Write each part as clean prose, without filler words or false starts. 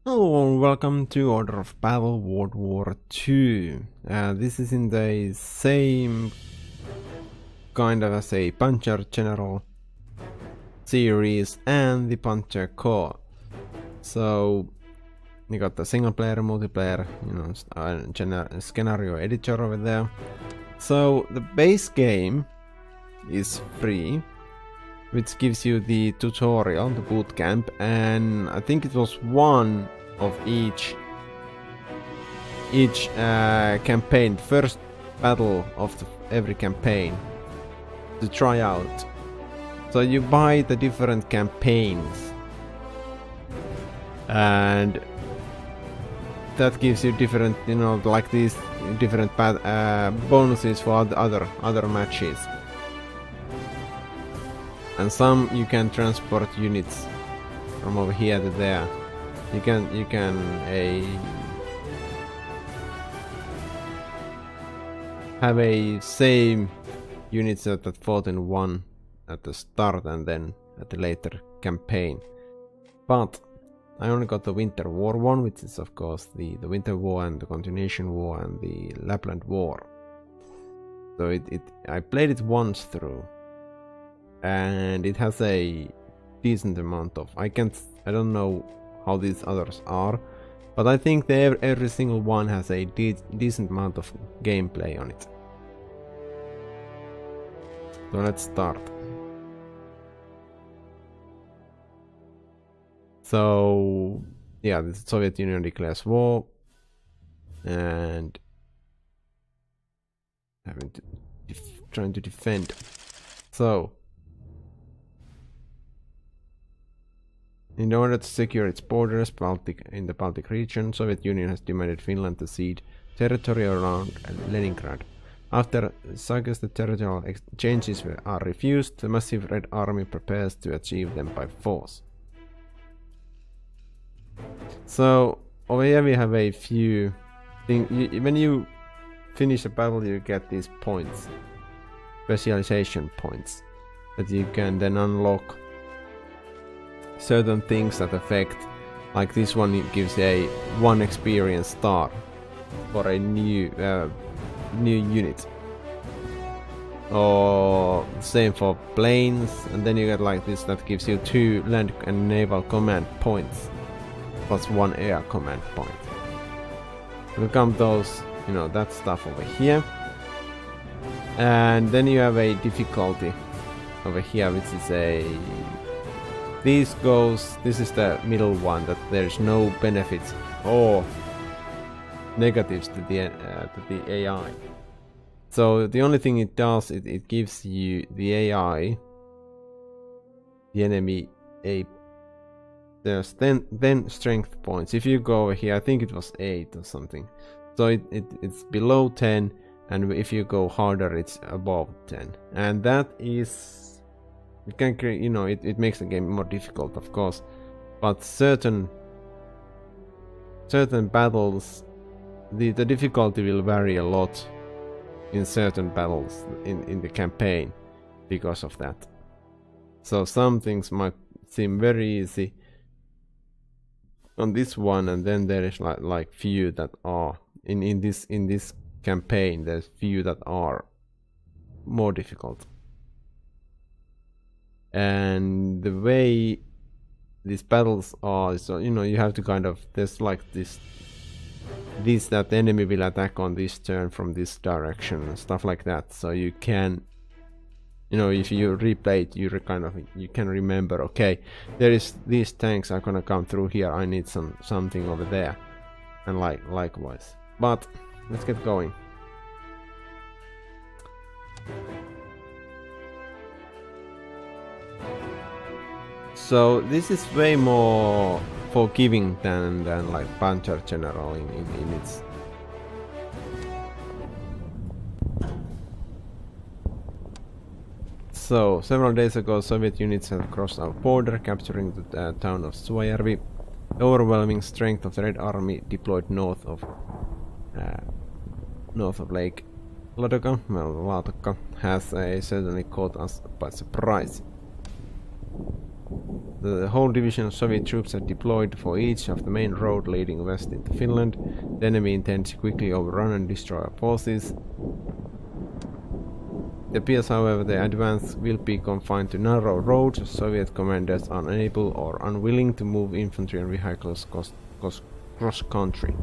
Hello and welcome to Order of Battle World War 2. This is in the same kind of as a Panzer General series and the Panzer Corps. So you got the single player, multiplayer, scenario editor over there. So the base game is free, which gives you the tutorial, the boot camp, and I think it was one of each campaign, first battle of every campaign to try out. So you buy the different campaigns, and that gives you different, like these different bonuses for other matches. And some you can transport units from over here to there. You can have a same units that fought in one at the start and then at the later campaign. But I only got the Winter War one, which is of course the Winter War and the Continuation War and the Lapland War. So I played it once through. And it has a decent amount of, I don't know how these others are, but I think every single one has a decent amount of gameplay on it. So let's start. So yeah, the Soviet Union declares war and trying to defend. So in order to secure its borders in the Baltic region, Soviet Union has demanded Finland to cede territory around Leningrad. After suggested territorial exchanges are refused, the massive Red Army prepares to achieve them by force. So over here we have a few things. When you finish a battle, you get these points, specialization points, that you can then unlock certain things that affect, like this one, it gives a 1 experience star for a new unit, or same for planes, and then you get like this that gives you 2 land and naval command points plus 1 air command point. We'll come those, that stuff over here, and then you have a difficulty over here, which is this is the middle one, that there's no benefits or negatives to the AI. So the only thing it does, it gives you the AI, the enemy, there's 10 strength points. If you go over here, I think it was 8 or something. So it's below 10, and if you go harder, it's above 10. And that is, it can create, it makes the game more difficult, of course, but certain battles, the difficulty will vary a lot in certain battles in the campaign because of that. So some things might seem very easy on this one, and then there is like few that are in this campaign. There's few that are more difficult. And the way these battles are, so you have to kind of, there's like this that the enemy will attack on this turn from this direction and stuff like that. So you can, if you replay it, you can remember, okay, there is these tanks are gonna come through here, I need something over there, and likewise. But let's get going. So this is way more forgiving than like Panzer General in its. So several days ago, Soviet units have crossed our border, capturing the town of Suojärvi. The overwhelming strength of the Red Army deployed north of Lake Ladoga has certainly caught us by surprise. The whole division of Soviet troops are deployed for each of the main road leading west into Finland. The enemy intends to quickly overrun and destroy our forces. It appears, however, the advance will be confined to narrow roads as Soviet commanders are unable or unwilling to move infantry and vehicles cross country.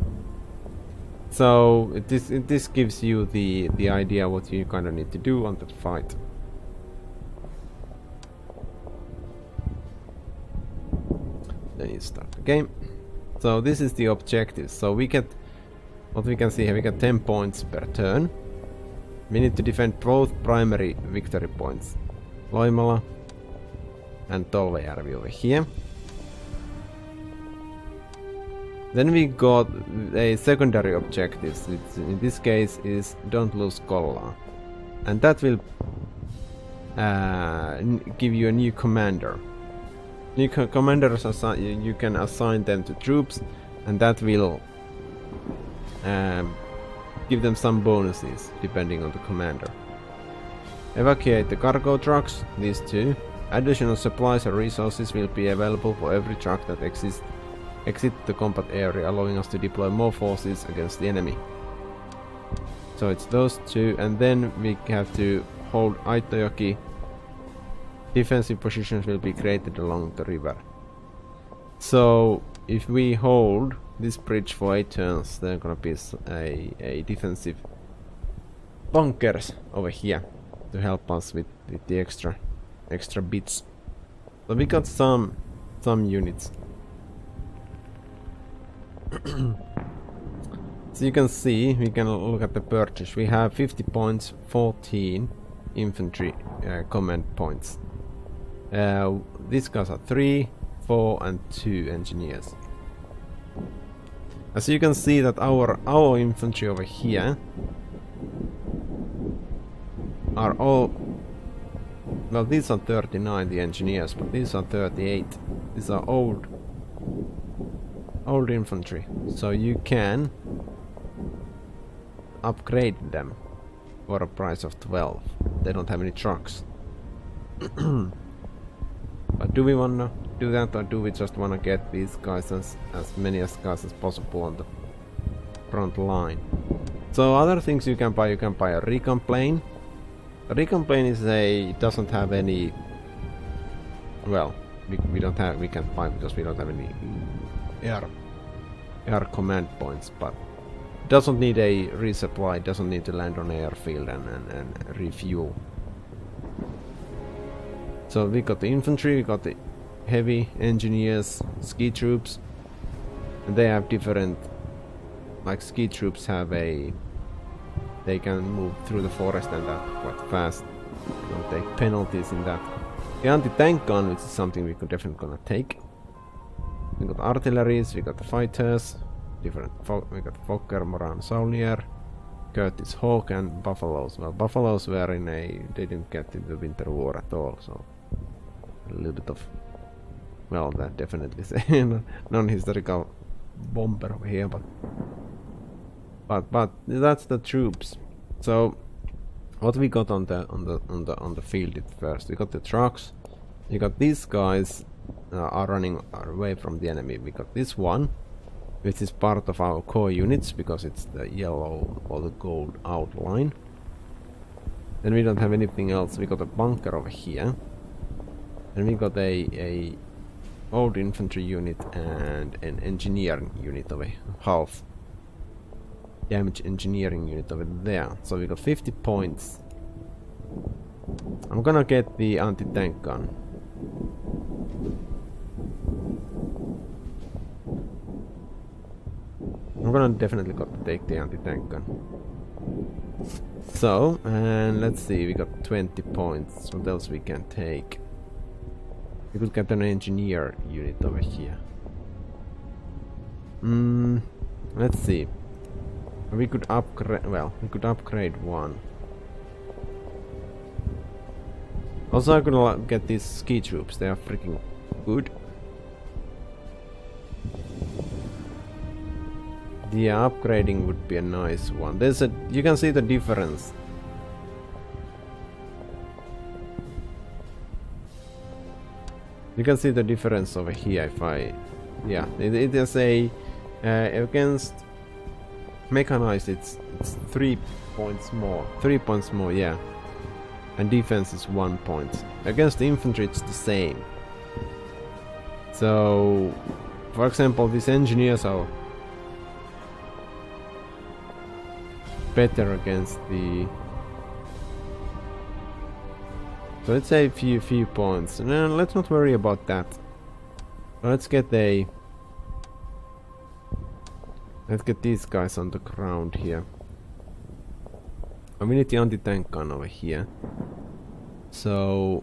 So this gives you the idea what you kind of need to do on that fight. Then you start the game. So this is the objective. So we get, what we can see here, we get 10 points per turn. We need to defend both primary victory points, Loimala and Tolvajärvi over here. Then we got a secondary objectives, which in this case is don't lose Kollaa, and that will give you a new commander. New commanders, you can assign them to troops, and that will give them some bonuses depending on the commander. Evacuate the cargo trucks, these two. Additional supplies and resources will be available for every truck that exit the combat area, allowing us to deploy more forces against the enemy. So it's those two, and then we have to hold Aitojoki. Defensive positions will be created along the river. So if we hold this bridge for 8 turns, there are gonna be a defensive bunkers over here to help us with the extra bits. So we got some units. So you can see, we can look at the purchase. We have 50 points, 14 infantry command points. These guys are 3, 4 and 2 engineers. As you can see that our infantry over here are all, well, these are 39, the engineers, but these are 38. These are old infantry, so you can upgrade them for a price of 12. They don't have any trucks. But do we wanna do that, or do we just wanna get these guys as many guys as possible on the front line? So other things you can buy a recon plane. A recon plane is it doesn't have any, well, we can't buy because we don't have any air command points, but it doesn't need a resupply, it doesn't need to land on airfield and refuel. So we got the infantry, we got the heavy engineers, ski troops, and they have different, like ski troops have they can move through the forest and that quite fast. Don't take penalties in that. The anti-tank gun, which is something we could definitely gonna take. We got artilleries, we got the fighters, we got Fokker, Moran, Saulnier, Curtis Hawk and Buffaloes. Well, Buffaloes were they didn't get in the Winter War at all, so a little bit of, well, that definitely is a non-historical bomber over here, but that's the troops. So what we got on the field at first, we got the trucks. We got these guys are running away from the enemy. We got this one, which is part of our core units because it's the yellow or the gold outline. Then we don't have anything else. We got a bunker over here. Then we got a old infantry unit and an engineering unit over half damage engineering unit over there. So we got 50 points. I'm gonna get the anti-tank gun. I'm gonna definitely got to take the anti-tank gun. So, and let's see, we got 20 points. What else we can take? We could get an engineer unit over here. Let's see. We could upgrade, well, we could upgrade one. Also, I could get these ski troops, they are freaking good. The upgrading would be a nice one. You can see the difference. You can see the difference over here if I... Yeah, it is a... against mechanized it's 3 points more. 3 points more, yeah. And defense is 1 point. Against the infantry it's the same. So... For example, these engineers are better against the... So let's say a few points. No, let's not worry about that. Let's get a... Let's get these guys on the ground here. And we need the anti-tank gun over here. So...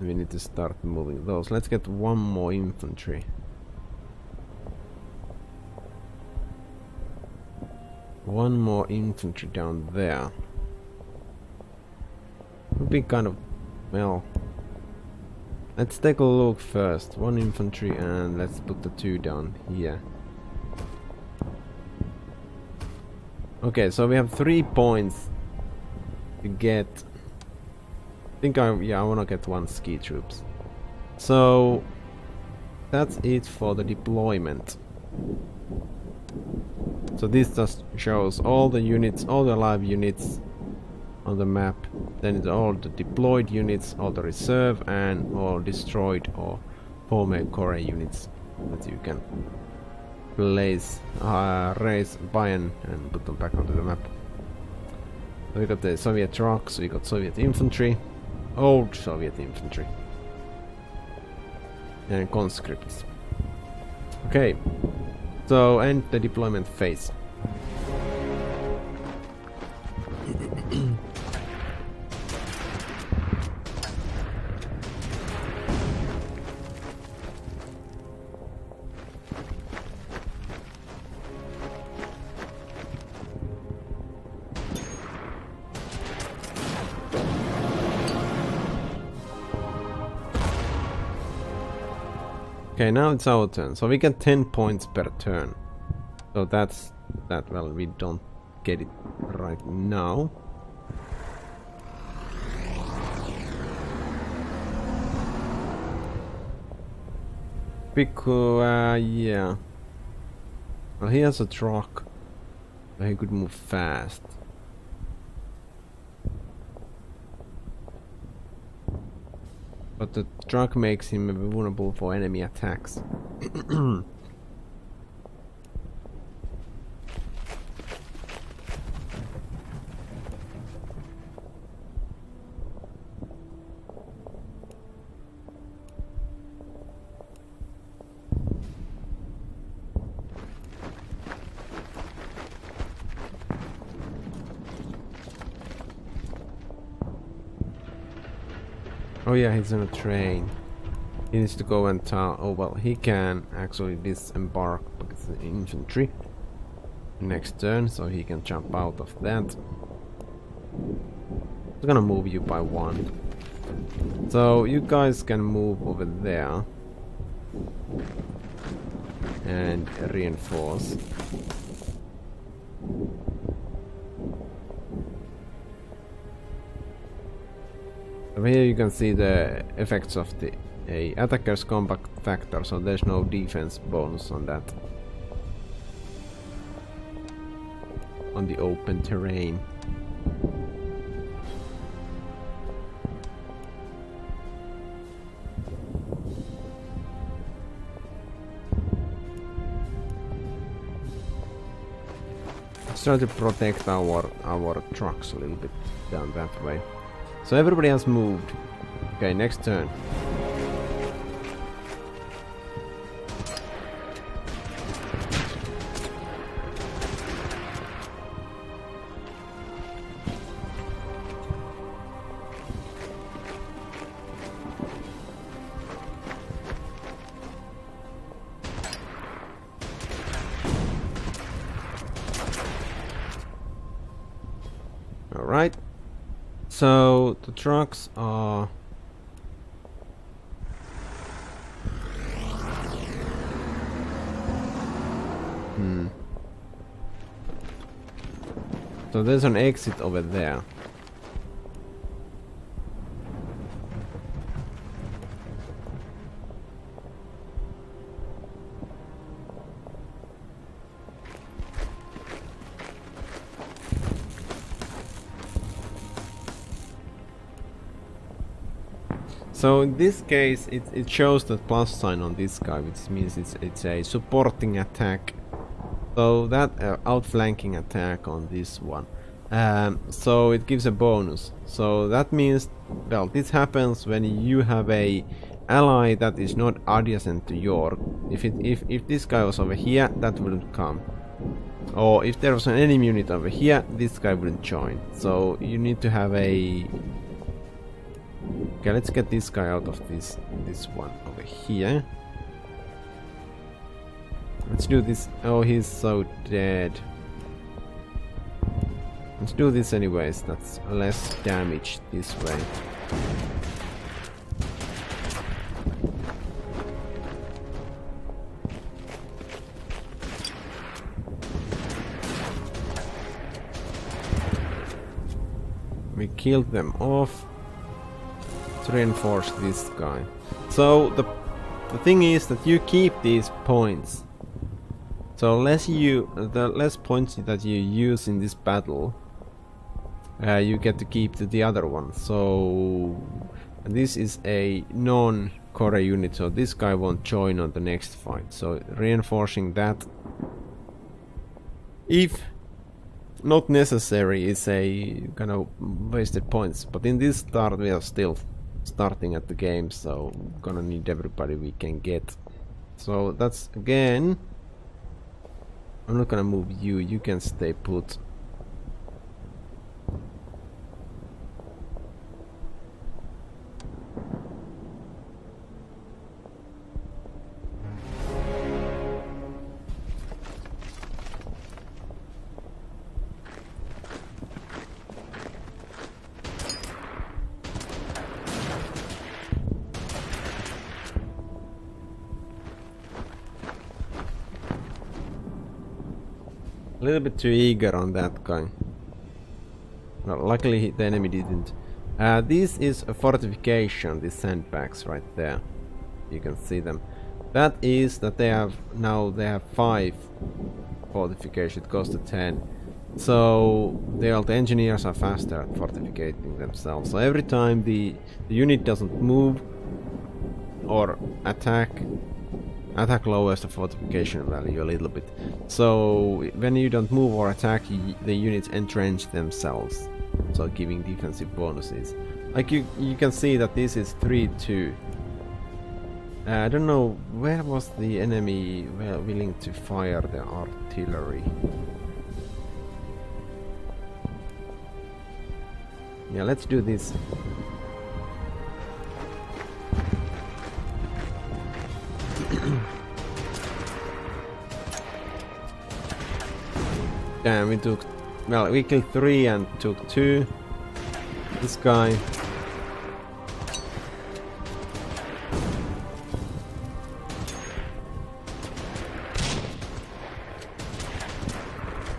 we need to start moving those. Let's get one more infantry. One more infantry down there. Would be kind of... well... Let's take a look first. One infantry and let's put the 2 down here. Okay, so we have 3 points to get... I think I wanna get 1 ski troops. So... that's it for the deployment. So this just shows all the units, all the live units on the map. Then it's all the deployed units, all the reserve, and all destroyed or former core units that you can place, raise, buy and put them back onto the map. So we got the Soviet trucks, we got Soviet infantry, old Soviet infantry, and conscripts. Okay. So, end the deployment phase. Okay, now it's our turn. So we get 10 points per turn. So that's that. Well, we don't get it right now. Because, yeah. Well, he has a truck. So he could move fast. But the truck makes him vulnerable for enemy attacks. Oh yeah, he's on a train. He needs to go and tell... Oh well, he can actually disembark because it's infantry. Next turn, so he can jump out of that. I'm gonna move you by 1. So you guys can move over there. And reinforce. Over here you can see the effects of the attacker's compact factor, so there's no defense bonus on that. On the open terrain. Let's try to protect our trucks a little bit down that way. So everybody has moved. Okay, next turn. All right. So the trucks are So there's an exit over there. So in this case, it shows the plus sign on this guy, which means it's a supporting attack. So that outflanking attack on this one. So it gives a bonus. So that means, well, this happens when you have a ally that is not adjacent to your. If this guy was over here, that wouldn't come. Or if there was an enemy unit over here, this guy wouldn't join. So you need to have a. Okay, let's get this guy out of this one over here. Let's do this. Oh, he's so dead. Let's do this anyways. That's less damage this way. We killed them off. Let's reinforce this guy. So the thing is that you keep these points. So the less points that you use in this battle, you get to keep the other one. So this is a non-core unit, so this guy won't join on the next fight. So reinforcing that, if not necessary, is a kind of wasted points. But in this start we are still starting at the game, so gonna need everybody we can get. So that's again. I'm not gonna move you. You can stay put. A little bit too eager on that guy. Well, luckily the enemy didn't. This is a fortification, these sandbags right there. You can see them. That is that they have 5 fortification. It goes to 10. So the engineers are faster at fortifying themselves. So every time the unit doesn't move or attack lowers the fortification value a little bit. So when you don't move or attack, the units entrench themselves, so giving defensive bonuses. Like you can see that this is 3-2. I don't know where was the enemy willing to fire the artillery. Yeah, let's do this. Damn, we killed 3 and took 2. This guy.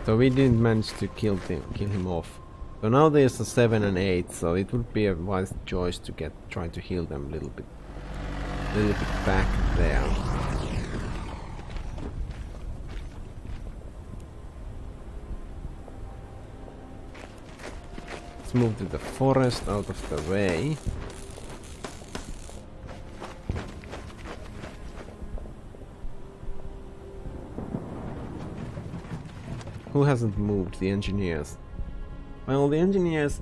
So we didn't manage to kill him off. So now there's a 7 and 8, so it would be a wise choice to try to heal them a little bit back there. Let's move to the forest out of the way. Who hasn't moved? The engineers. Well, the engineers,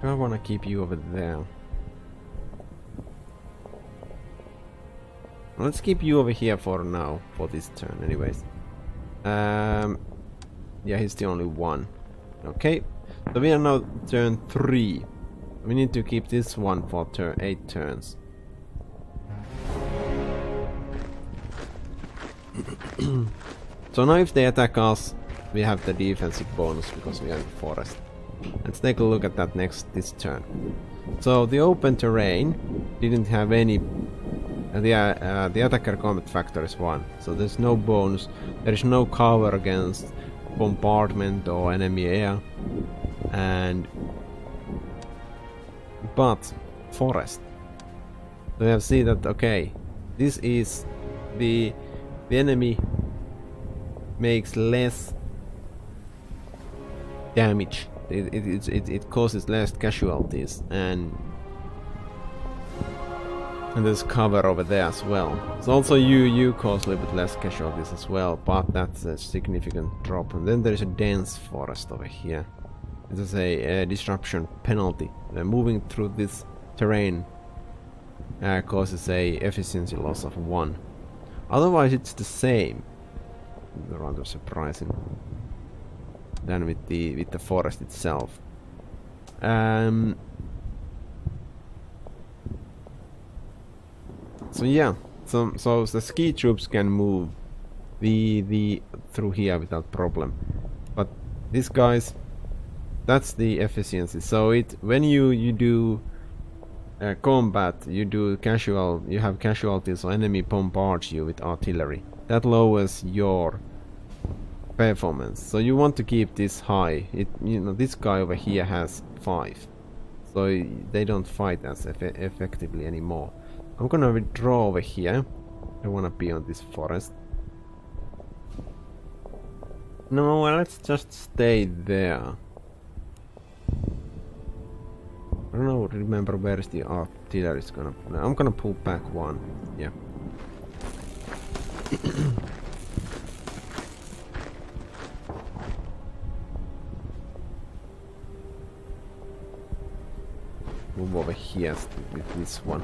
I want to keep you over there. Let's keep you over here for now, for this turn anyways. Yeah, he's the only one. Okay, so we are now turn 3. We need to keep this one for 8 turns. So now if they attack us, we have the defensive bonus because we are in the forest. Let's take a look at that this turn. So the open terrain didn't have any. The attacker combat factor is 1, so there's no bonus. There is no cover against bombardment or enemy air. But forest. So we have seen that okay, this is the enemy makes less damage. It causes less casualties, and And there's cover over there as well. So also you cause a little bit less casualties as well, but that's a significant drop. And then there's a dense forest over here. This is a disruption penalty. Moving through this terrain causes a efficiency loss of 1. Otherwise it's the same. Rather surprising than with the forest itself. So yeah, so the ski troops can move through here without problem, but these guys, that's the efficiency. So when you do combat, you have casualties, or enemy bombards you with artillery. That lowers your performance. So you want to keep this high. This guy over here has 5, so they don't fight as effectively anymore. I'm gonna withdraw over here. I wanna be on this forest. No, let's just stay there. I don't know, remember where's the artillery is gonna... I'm gonna pull back 1. Yeah. Move over here with this one.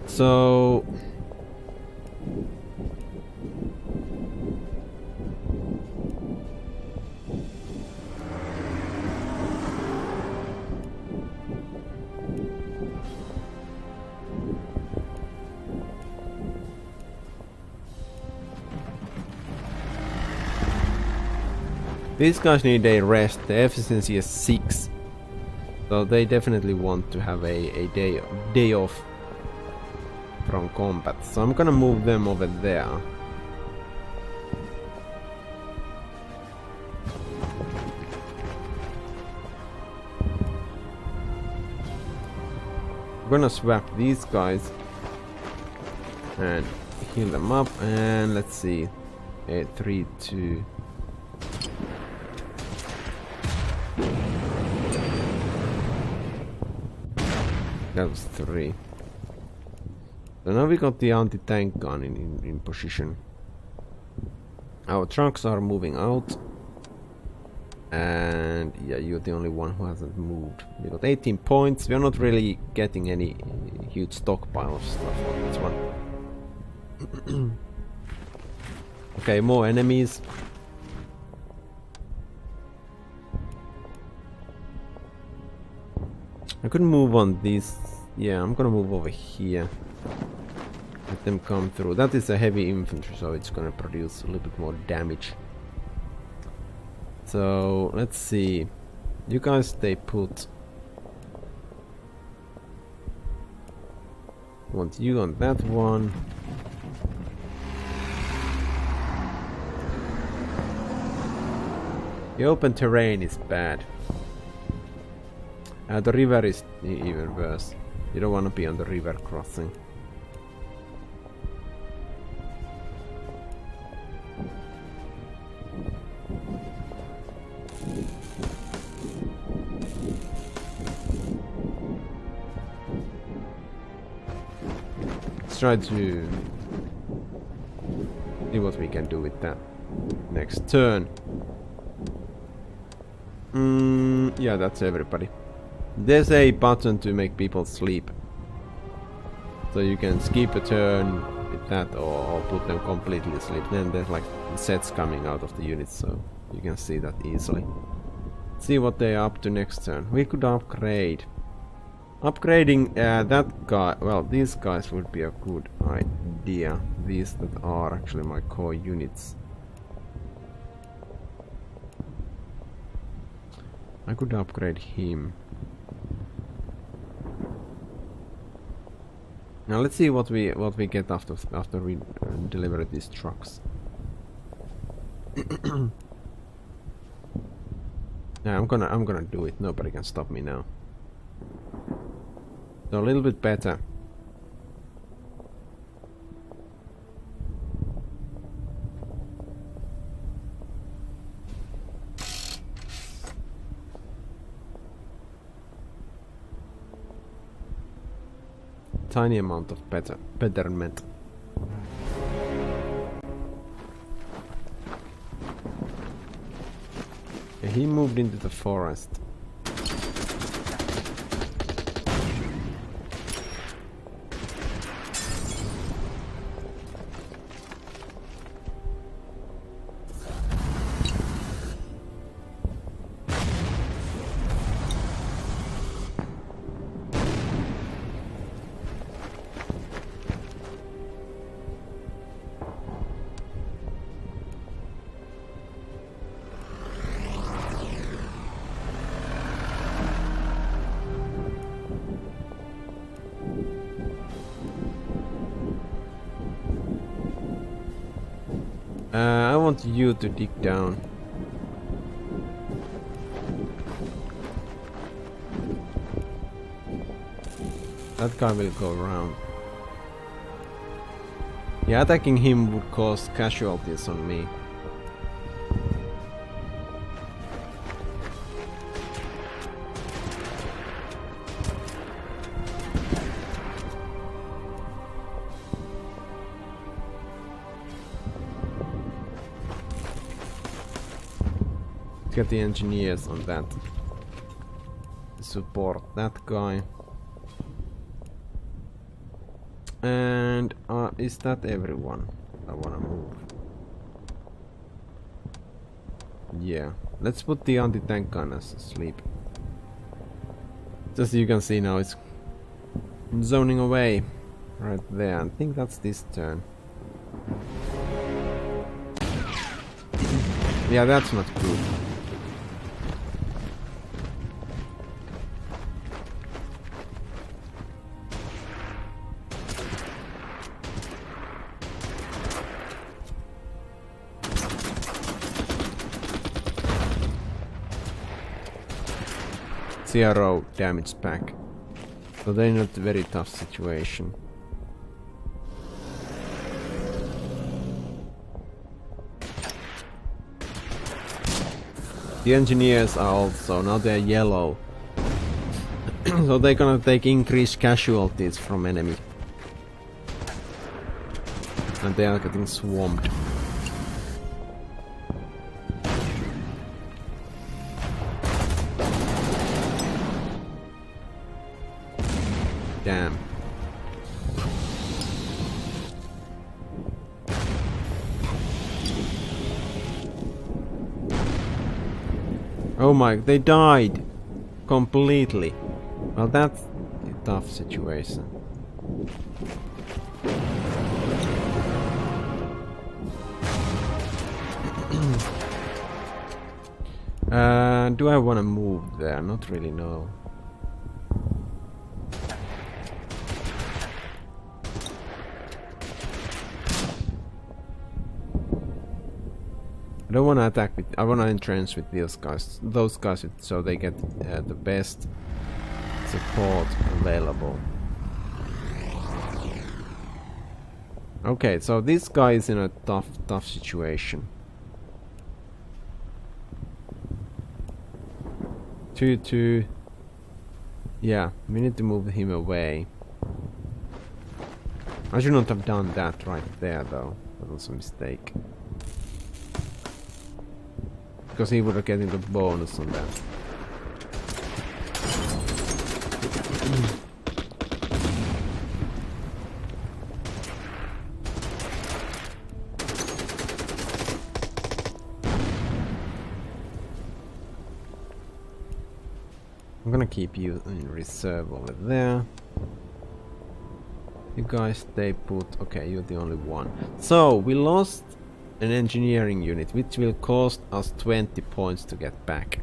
So these guys need a rest. The efficiency is 6. So they definitely want to have a day off from combat. So I'm gonna move them over there. I'm gonna swap these guys and heal them up, and let's see, 3, 2. That was 3. So now we got the anti-tank gun in position. Our trucks are moving out. And yeah, you're the only one who hasn't moved. We got 18 points. We're not really getting any huge stockpile of stuff on this one. Okay, more enemies. I couldn't move on these. Yeah, I'm gonna move over here. Let them come through. That is a heavy infantry, so it's gonna produce a little bit more damage. So let's see. You guys stay put. Want you on that one. The open terrain is bad. The river is even worse. You don't want to be on the river crossing. Let's try to see what we can do with that next turn. Yeah, that's everybody. There's a button to make people sleep. So you can skip a turn with that, or put them completely asleep. Then there's like sets coming out of the units, so you can see that easily. See what they are up to next turn. We could upgrade. Upgrading that guy, well, these guys would be a good idea. These that are actually my core units. I could upgrade him. Now let's see what we get after we deliver these trucks. Yeah, I'm gonna do it. Nobody can stop me now. So a little bit better. tiny amount of betterment. Yeah, he moved into the forest. I want you to dig down. That guy will go around. Yeah, attacking him would cause casualties on me. Get the engineers on that. Support that guy. And is that everyone? I wanna move. Yeah, let's put the anti-tank gunners asleep. Just so you can see now, it's zoning away right there. I think that's this turn. Yeah, that's not good. Zero damage back. So they're not a very tough situation. The engineers are also, now they're yellow. So they're gonna take increased casualties from enemy. And they are getting swamped. Damn. Oh my, they died completely. Well, that's a tough situation. Do I want to move there? Not really, no. I don't want to attack with. I want to entrench with those guys, so they get the best support available. Okay, so this guy is in a tough situation. 2-2. Yeah, we need to move him away. I should not have done that right there, though. That was a mistake. Because he would have getting the bonus on that. I'm gonna keep you in reserve over there. You guys stay put. Okay, you're the only one. So we lost an engineering unit, which will cost us 20 points to get back.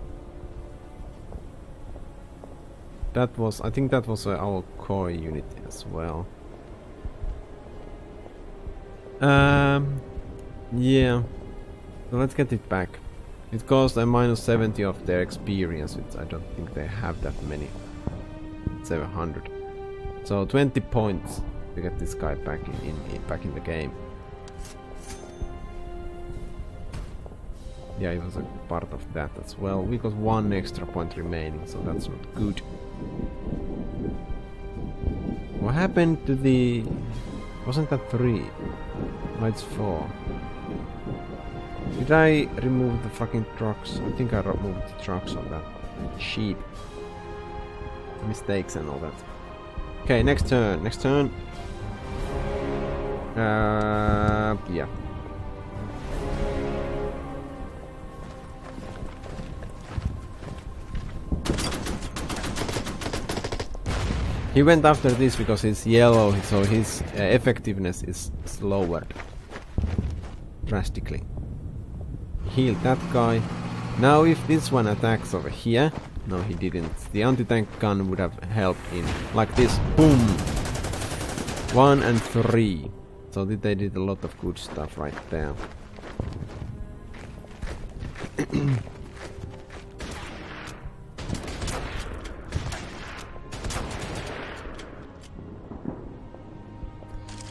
That was, I think that was our core unit as well. Yeah. So let's get it back. It cost a minus 70 of their experience, which I don't think they have that many. 700. So 20 points to get this guy back in the game. Yeah, it was a part of that as well. We got one extra point remaining, so that's not good. What happened to the... Wasn't that 3? No, it's 4. Did I remove the fucking trucks? I think I removed the trucks on that sheet. Mistakes and all that. Okay, next turn. Next turn. Yeah. He went after this because he's yellow, so his effectiveness is lowered drastically. Healed that guy. Now if this one attacks over here... No, he didn't. The anti-tank gun would have helped in like this. Boom! 1 and 3. So they did a lot of good stuff right there.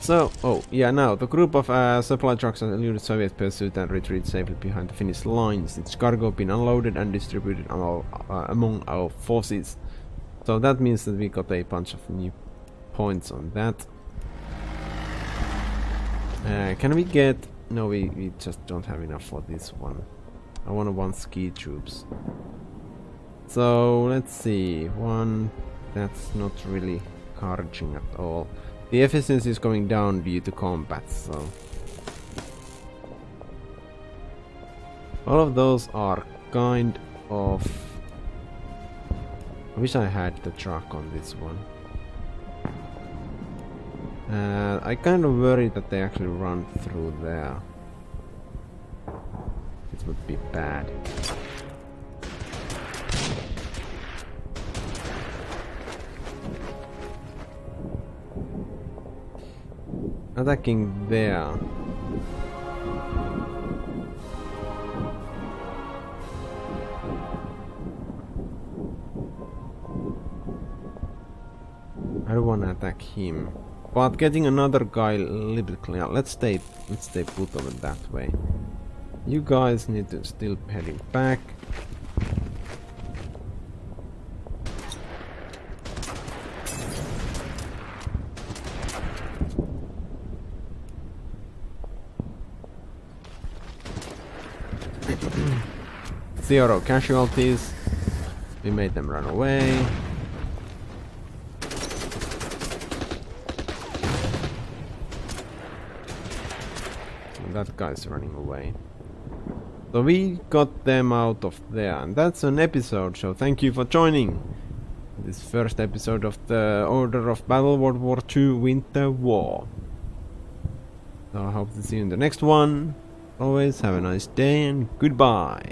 So, oh, yeah, now, the group of supply trucks and eluded Soviet pursuit and retreat safely behind the Finnish lines. Its cargo been unloaded and distributed among our forces. So that means that we got a bunch of new points on that. Can we get... No, we just don't have enough for this one. I want ski troops. So, let's see. 1, that's not really encouraging at all. The efficiency is going down due to combat, so... All of those are kind of... I wish I had the truck on this one. I kind of worry that they actually run through there. It would be bad. Attacking there. I don't want to attack him, but getting another guy a little bit clear. Let's stay put over that way. You guys need to still heading back. Zero casualties. We made them run away. And that guy's running away. So we got them out of there, and that's an episode, so thank you for joining this first episode of the Order of Battle World War II Winter War. So I hope to see you in the next one. Always have a nice day and goodbye.